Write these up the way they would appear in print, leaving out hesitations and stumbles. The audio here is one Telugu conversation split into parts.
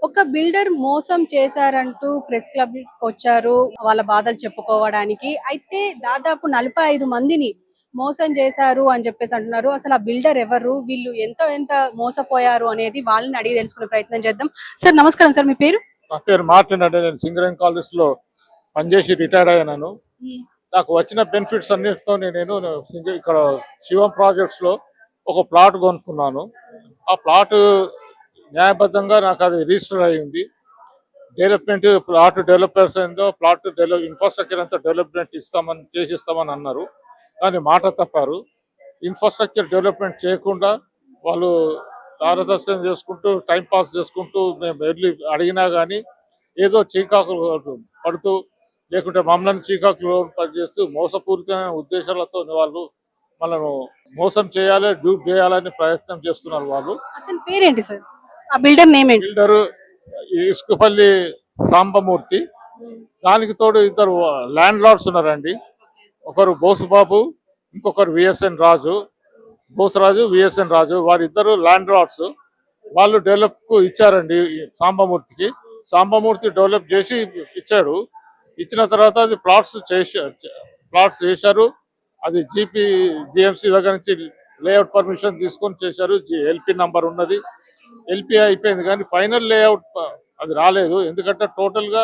ఒక బిల్డర్ మోసం చేశారంటూ ప్రెస్ క్లబ్ వచ్చారు వాళ్ళ బాధలు చెప్పుకోవడానికి. అయితే దాదాపు 45 మందిని మోసం చేశారు అని చెప్పేసి అంటున్నారు. అసలు ఆ బిల్డర్ ఎవరు? వీళ్ళు ఎంత మోసపోయారు అనేది వాళ్ళని అడిగి తెలుసుకునే ప్రయత్నం చేద్దాం. సార్ నమస్కారం సార్, మీ పేరు? నా పేరు మార్టిన్ అంటే నేను సింగరేణి కాలేజ్ లో పనిచేసి రిటైర్డ్ అయ్యాను. నాకు వచ్చిన బెనిఫిట్స్ అన్నిటితో నేను ఇక్కడ శివం ప్రాజెక్ట్స్ లో ఒక ప్లాట్ కొనుక్కున్నాను. ఆ ప్లాట్ న్యాయబద్ధంగా నాకు అది రిజిస్టర్ అయ్యింది. డెవలప్మెంట్ ప్లాట్ డెవలపర్స్ అయిందో ప్లాట్ ఇన్ఫ్రాస్ట్రక్చర్ అంతా డెవలప్మెంట్ చేసిస్తామని అన్నారు. కానీ మాట తప్పారు. ఇన్ఫ్రాస్ట్రక్చర్ డెవలప్మెంట్ చేయకుండా వాళ్ళు దారదర్శనం చేసుకుంటూ టైం పాస్ చేసుకుంటూ మేము వెళ్ళి అడిగినా కానీ ఏదో చీకాకులు పడుతూ లేకుంటే మమ్మల్ని చీకాకులు పనిచేస్తూ మోసపూరితమైన ఉద్దేశాలతో వాళ్ళు మనను మోసం చేయాలి, డ్యూప్ చేయాలని ప్రయత్నం చేస్తున్నారు వాళ్ళు. అతని పేరేంటి సార్? ఆ బిల్డర్ నేమ్ ఏంటి? బిల్డర్ ఇసుకపల్లి సాంబమూర్తి. దానికి తోడు ఇద్దరు ల్యాండ్ లార్డ్స్ ఉన్నారండి. ఒకరు బోసుబాబు, ఇంకొకరు విఎస్ఎన్ రాజు. బోసరాజు, విఎస్ఎన్ రాజు, వారిద్దరు ల్యాండ్ లార్డ్స్. వాళ్ళు డెవలప్ కు ఇచ్చారండి సాంబమూర్తికి. సాంబమూర్తి డెవలప్ చేసి ఇచ్చాడు. ఇచ్చిన తర్వాత అది ప్లాట్స్ చేశారు. అది జిఎంసీ దగ్గర నుంచి లేఅవుట్ పర్మిషన్ తీసుకొని చేశారు. ఎల్పి నంబర్ ఉన్నది, ఎల్పి అయిపోయింది. కానీ ఫైనల్ లేఅవుట్ అది రాలేదు. ఎందుకంటే టోటల్ గా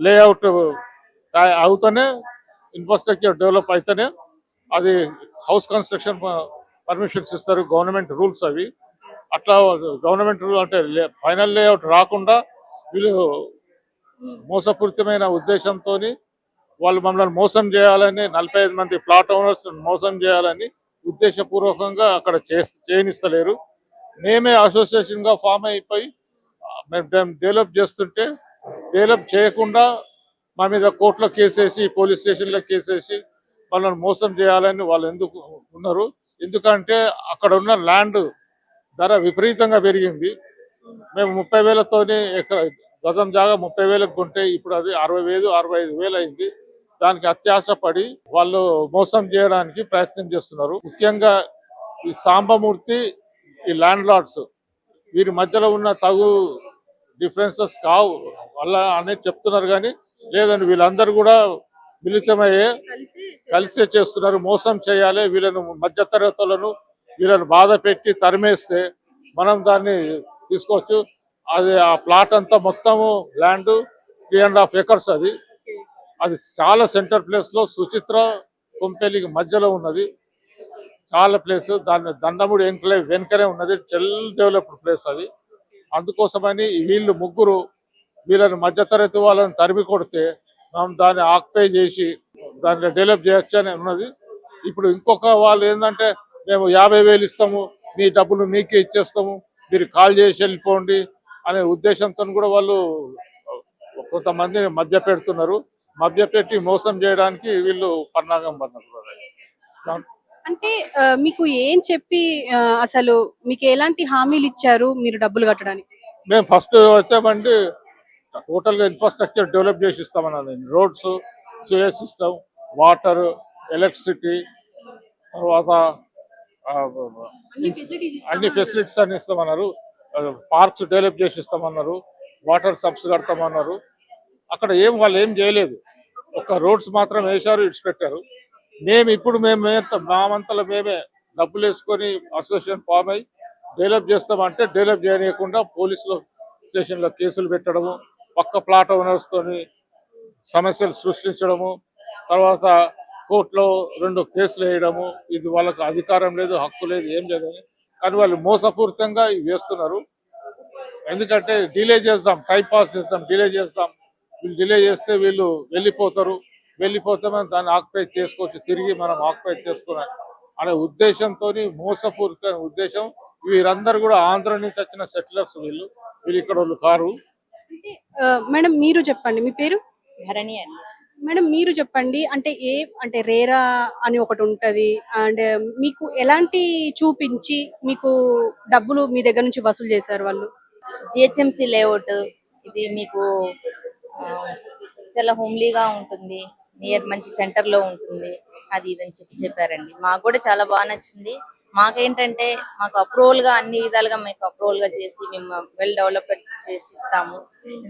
లేఅవుట్ అవుతూనే ఇన్ఫ్రాస్ట్రక్చర్ డెవలప్ అయితేనే అది హౌస్ కన్స్ట్రక్షన్ పర్మిషన్స్ ఇస్తారు. గవర్నమెంట్ రూల్స్ అవి. అట్లా గవర్నమెంట్ రూల్ అంటే ఫైనల్ లేఅవుట్ రాకుండా వీళ్ళు మోసపూరితమైన ఉద్దేశంతో వాళ్ళు మమ్మల్ని మోసం చేయాలని 45 మంది ప్లాట్ ఓనర్స్ మోసం చేయాలని ఉద్దేశపూర్వకంగా అక్కడ చేయనిస్తలేరు. మేమే అసోసియేషన్ గా ఫామ్ అయిపోయి మేము డెవలప్ చేస్తుంటే డెవలప్ చేయకుండా మా మీద కోర్టులో కేసేసి పోలీస్ స్టేషన్లో కేసేసి వాళ్ళని మోసం చేయాలని వాళ్ళు ఎందుకు ఉన్నారు? ఎందుకంటే అక్కడ ఉన్న ల్యాండ్ ధర విపరీతంగా పెరిగింది. మేము 30,000తోనే గజం జాగా 30,000కు కొంటే ఇప్పుడు అది 60,000 65,000 అయింది. దానికి అత్యాశ పడి వాళ్ళు మోసం చేయడానికి ప్రయత్నం చేస్తున్నారు. ముఖ్యంగా ఈ సాంబమూర్తి, ఈ ల్యాండ్ లార్డ్స్ వీరి మధ్యలో ఉన్న తగు డిఫరెన్సెస్ కావు వల్ల అనేది చెప్తున్నారు. కానీ లేదండి, వీళ్ళందరూ కూడా మిళితమయ్యే కలిసే చేస్తున్నారు. మోసం చేయాలి, వీళ్ళను మధ్యతరగతులను వీళ్ళను బాధ పెట్టి తరిమేస్తే మనం దాన్ని తీసుకోవచ్చు. అది ఆ ప్లాట్ అంతా మొత్తము ల్యాండ్ 3.5 acres అది. అది చాలా సెంటర్ ప్లేస్ లో సుచిత్ర కొంపెలికి మధ్యలో ఉన్నది. చాలా ప్లేస్. దాన్ని దండముడి ఎన్క్లేవ్ వెనుకనే ఉన్నది. వెల్ డెవలప్డ్ ప్లేస్ అది. అందుకోసమని వీళ్ళు ముగ్గురు వీళ్ళని మధ్యతరగతి వాళ్ళని తరిమి కొడితే మనం దాన్ని ఆక్యుపై చేసి దాన్ని డెవలప్ చేయొచ్చు అని ఉన్నది. ఇప్పుడు ఇంకొక వాళ్ళు ఏంటంటే మేము 50,000 ఇస్తాము, మీ డబ్బులు మీకే ఇచ్చేస్తాము, మీరు కాల్ చేసి వెళ్ళిపోండి అనే ఉద్దేశంతో కూడా వాళ్ళు కొంతమందిని మధ్య పెడుతున్నారు. మధ్య పెట్టి మోసం చేయడానికి వీళ్ళు పన్నాగం పన్నారు. అంటే మీకు ఏం చెప్పి అసలు మీకు ఎలాంటి హామీలు ఇచ్చారు మీరు డబ్బులు కట్టడానికి? మేము ఫస్ట్ వచ్చామండి టోటల్ గా ఇన్ఫ్రాస్ట్రక్చర్ డెవలప్ చేసి ఇస్తామన్నది. Roads, sewage system, water, electricity, తర్వాత అన్ని ఫెసిలిటీస్ అన్ని ఇస్తామన్నారు. పార్క్స్ డెవలప్ చేసి ఇస్తామన్నారు. వాటర్ సబ్స్ కడతామన్నారు. అక్కడ వాళ్ళు ఏం చేయలేదు. ఒక రోడ్స్ మాత్రం వేశారు, ఇడ్స్ పెట్టారు. ఇప్పుడు మామంతలో మేమే డబ్బులు వేసుకొని అసోసియేషన్ ఫామ్ అయ్యి డెవలప్ చేస్తామంటే డెవలప్ చేయకుండా పోలీసులు స్టేషన్లో కేసులు పెట్టడము, పక్క ప్లాట్ ఓనర్స్ తోని సమస్యలు సృష్టించడము, తర్వాత కోర్టులో 2 కేసులు వేయడము. ఇది వాళ్ళకు అధికారం లేదు, హక్కు లేదు, ఏం లేదని. కానీ వాళ్ళు మోసపూరితంగా ఇవి వేస్తున్నారు. ఎందుకంటే డిలే చేద్దాం, టైం పాస్ చేద్దాం, డిలే చేద్దాం. వీళ్ళు డిలే చేస్తే వీళ్ళు వెళ్ళిపోతే మనం దాన్ని ఆక్యుపై చేసుకోవచ్చు, తిరిగి మనం ఆక్యుపై చేసుకున్నాం అనే ఉద్దేశంతో మోసపూరిత ఉద్దేశం. వీరందరూ కూడా ఆంధ్ర నుంచి వచ్చిన సెటిలర్స్. వీళ్ళు ఇక్కడ వాళ్ళు కారు. మేడం మీరు చెప్పండి, మీ పేరు? ధరణి అండి. మేడం మీరు చెప్పండి, అంటే రేరా అని ఒకటి ఉంటది, అండ్ మీకు ఎలాంటి చూపించి మీకు డబ్బులు మీ దగ్గర నుంచి వసూలు చేశారు వాళ్ళు? జిహెచ్ఎంసి లేఅవుట్ ఇది మీకు చాలా హోమ్లీగా ఉంటుంది, మంచి సెంటర్ లో ఉంటుంది, అది ఇదని చెప్పారండి. మాకు కూడా చాలా బాగా నచ్చింది. మాకేంటంటే మాకు అప్రూవల్ గా అన్ని విధాలుగా మీకు అప్రూవల్ గా చేసి మేము వెల్ డెవలప్డ్ చేసి ఇస్తాము,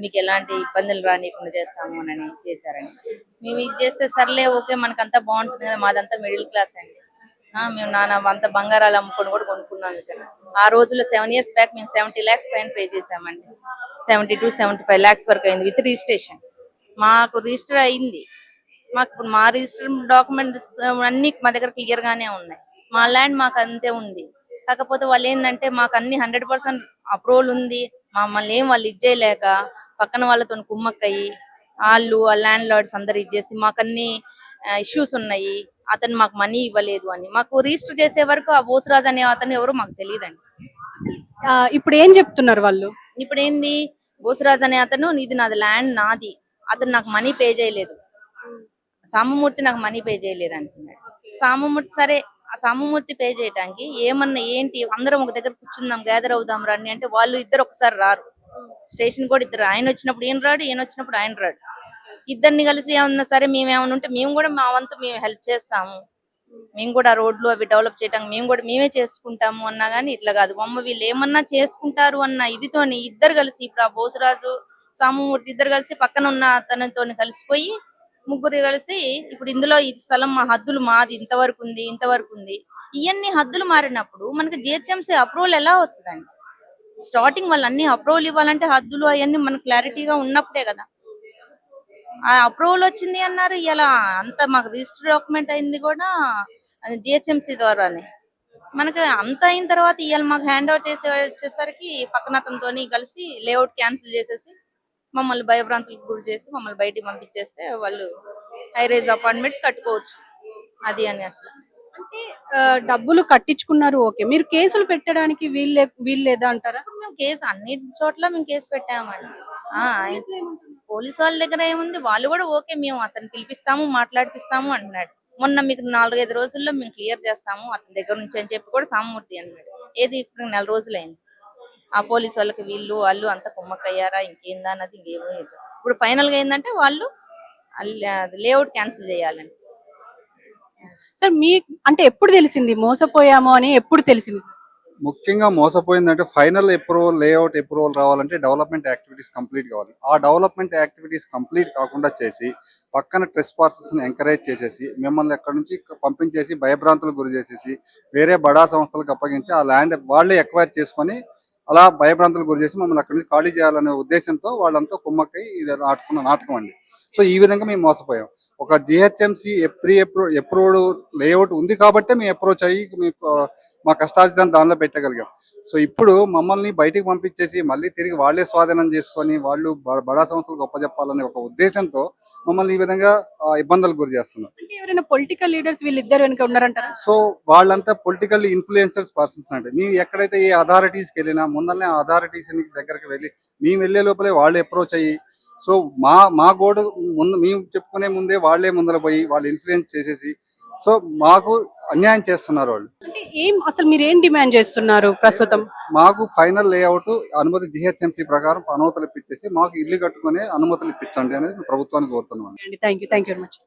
మీకు ఎలాంటి ఇబ్బందులు రానికుండా చేస్తాము అని చేశారండి. మేము ఇది చేస్తే సర్లే ఓకే మనకంతా బాగుంటుంది కదా, మాదంతా మిడిల్ క్లాస్ అండి. మేము అంత బంగారాలు అమ్ముకొని కూడా కొనుక్కున్నాం ఇక్కడ. ఆ రోజుల్లో 7 years బ్యాక్ మేము 70 lakhs పైన పే చేసామండి. 70 to 75 lakhs వరకు అయింది విత్ రిజిస్ట్రేషన్. మాకు రిజిస్టర్ అయింది. మాకు ఇప్పుడు మా రిజిస్టర్ డాక్యుమెంట్స్ అన్ని మా దగ్గర క్లియర్ గానే ఉన్నాయి. మా ల్యాండ్ మాకు అంతే ఉంది. కాకపోతే వాళ్ళు ఏంటంటే మాకు అన్ని 100% అప్రూవల్ ఉంది, మమ్మల్ని ఏం వాళ్ళు ఇచ్చేయలేక పక్కన వాళ్ళతో కుమ్మక్కయ్యి వాళ్ళు ఆ ల్యాండ్ లార్డ్స్ అందరు ఇచ్చేసి మాకు అన్ని ఇష్యూస్ ఉన్నాయి, అతను మాకు మనీ ఇవ్వలేదు అని. మాకు రిజిస్టర్ చేసే వరకు ఆ బోసురాజు అనే అతను ఎవరో మాకు తెలియదండి. ఇప్పుడు ఏం చెప్తున్నారు వాళ్ళు? ఇప్పుడు ఏంది, బోసురాజు అనే అతను ఇది నాది ల్యాండ్ నాది, అతను నాకు మనీ పే చేయలేదు, సామమూర్తి నాకు మనీ పే చేయలేదు అంటున్నాడు. సామమూర్తి సరే, ఆ సామమూర్తి పే చేయడానికి ఏమన్నా ఏంటి అందరం ఒక దగ్గర కూర్చుందాం గ్యాదర్ అవుదాం రండి అంటే వాళ్ళు ఇద్దరు ఒకసారి రారు. స్టేషన్ కూడా ఇద్దరు, ఆయన వచ్చినప్పుడు ఈయన రాడు, ఈయన వచ్చినప్పుడు ఆయన రాడు. ఇద్దరిని కలిసి ఏమన్నా సరే మేము ఏమన్నా ఉంటే మేము కూడా మా వంతు మేము హెల్ప్ చేస్తాము, మేము కూడా రోడ్లు అవి డెవలప్ చేయడానికి మేము కూడా మేమే చేసుకుంటాము అన్నా గానీ ఇట్లా కాదు. వీళ్ళు ఏమన్నా చేసుకుంటారు అన్న ఇదితోని ఇద్దరు కలిసి ఇప్పుడు ఆ బోసురాజు సామమూర్తి ఇద్దరు కలిసి పక్కన ఉన్న అతనితో కలిసిపోయి ముగ్గురు కలిసి ఇప్పుడు ఇందులో ఈ స్థలం మా హద్దులు మాది ఇంతవరకు ఉంది ఇంతవరకు ఉంది. ఇవన్నీ హద్దులు మారినప్పుడు మనకి జిహెచ్ఎంసీ అప్రూవల్ ఎలా వస్తుందండి? స్టార్టింగ్ వాళ్ళు అన్ని అప్రూవల్ ఇవ్వాలంటే హద్దులు అవన్నీ మనకు క్లారిటీగా ఉన్నప్పుడే కదా. ఆ అప్రూవల్ వచ్చింది అన్నారు, ఇలా అంత మాకు రిజిస్టర్ డాక్యుమెంట్ అయింది కూడా జిహెచ్ఎంసీ ద్వారానే. మనకి అంత అయిన తర్వాత ఇవాళ మాకు హ్యాండ్ ఓవర్ వచ్చేసరికి పక్కన అతనితో కలిసి లేఅవుట్ క్యాన్సిల్ చేసేసి మమ్మల్ని భయభ్రాంతులకు గురి చేసి మమ్మల్ని బయటికి పంపించేస్తే వాళ్ళు హైరైజ్ అపార్ట్మెంట్స్ కట్టుకోవచ్చు అది అని అట్లా. అంటే డబ్బులు కట్టించుకున్నారు ఓకే, మీరు కేసులు పెట్టడానికి వీల్లేదా అంటారా? మేము కేసు అన్ని చోట్ల మేము కేసు పెట్టామండి. పోలీసు వాళ్ళ దగ్గర ఏముంది, వాళ్ళు కూడా ఓకే మేము అతను పిలిపిస్తాము మాట్లాడిపిస్తాము అంటున్నాడు. మొన్న మీకు 4-5 రోజుల్లో మేము క్లియర్ చేస్తాము అతని దగ్గర నుంచి అని చెప్పి కూడా సామమూర్తి అన్నాడు. ఏది ఇప్పుడు 4 రోజులైంది. ఆ పోలీసు వాళ్ళకి వాళ్ళు అంత కుమ్మక్కయ్యారా ఇంకేందా అన్నది ఇంకేమో. ఇప్పుడు ఫైనల్ గా ఏంటంటే వాళ్ళు లేఅవుట్ క్యాన్సిల్ చేయాలని. సార్ మీ అంటే ఎప్పుడు తెలిసింది మోసపోయాము అని? ఎప్పుడు తెలిసింది? ముఖ్యంగా మోసపోయిందంటే ఫైనల్ అప్రూవల్, లేఅవుట్ అప్రూవల్ రావాలంటే డెవలప్మెంట్ యాక్టివిటీస్ కంప్లీట్ కావాలి. ఆ డెవలప్మెంట్ యాక్టివిటీస్ కంప్లీట్ కాకుండా చేసి పక్కన ట్రెస్ పార్సెస్ని ఎంకరేజ్ చేసేసి మిమ్మల్ని ఎక్కడి నుంచి పంపించేసి భయభ్రాంతులకు గురి చేసేసి వేరే బడా సంస్థలకు అప్పగించి ఆ ల్యాండ్ వాళ్ళే ఎక్వైర్ చేసుకొని అలా భయభ్రాంతులకు గురి చేసి మమ్మల్ని అక్కడి నుంచి ఖాళీ చేయాలనే ఉద్దేశంతో వాళ్ళంతా కుమ్మక్కై ఇది ఆడుకున్న నాటకం అండి. సో ఈ విధంగా మేము మోసపోయాం. ఒక జిహెచ్ఎంసీ అప్రూవ్డ్ లేఅవుట్ ఉంది కాబట్టే మేము అప్రోచ్ అయ్యి మీకు మా కష్టార్జితాన్ని దానిలో పెట్టగలిగాం. సో ఇప్పుడు మమ్మల్ని బయటికి పంపించేసి మళ్ళీ తిరిగి వాళ్ళే స్వాధీనం చేసుకొని వాళ్ళు బడా సంస్థలకు గొప్పచెప్పాలనే ఒక ఉద్దేశంతో మమ్మల్ని ఈ విధంగా ఇబ్బందులకు గురి చేస్తున్నారు. అంటే ఎవరైనా పొలిటికల్ లీడర్స్ వీళ్ళిద్దరు వెనుక ఉన్నారంటారా? సో వాళ్ళంతా పొలిటికల్ ఇన్ఫ్లుయెన్సర్స్ పర్సన్స్ అండి. మేము ఎక్కడైతే ఏ అథారిటీస్కి వెళ్ళినా ముందరనే అథారిటీస్ దగ్గరికి వెళ్ళి మేము వెళ్ళే లోపలే వాళ్ళు అప్రోచ్ అయ్యి సో మా గోడు ముందు మేము చెప్పుకునే ముందే వాళ్ళే ముందర పోయి వాళ్ళు ఇన్ఫ్లుయెన్స్ చేసేసి సో మాకు అన్యాయం చేస్తున్నారు వాళ్ళు. అంటే అసలు మీరు ఏం డిమాండ్ చేస్తున్నారు ప్రస్తుతం? మాకు ఫైనల్ లేఅవుట్ అనుమతి జిహెచ్ఎంసీ ప్రకారం అనుమతులు ఇప్పించేసి మాకు ఇల్లు కట్టుకునే అనుమతులు ఇప్పించండి అనేది ప్రభుత్వానికి కోరుతున్నాం. Thank you very much.